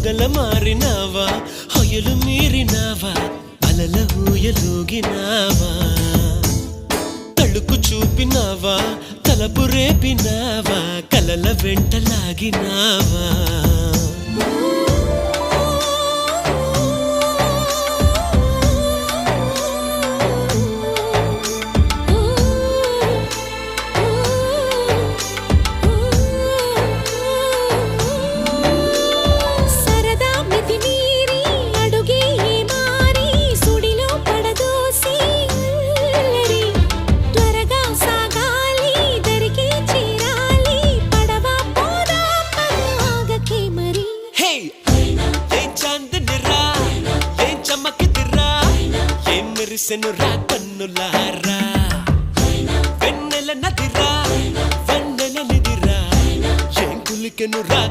పగల మారినావా హొయలు మీరినావా అలల ఊయలూగినావా తళుకు చూపినావా తలపు రేపినావా కలల వెంటలాగినావా మెరిసెనురా కన్నులారా వెన్నెల నదిరా వెన్నెల నిదిరా ఏం కులికెనురా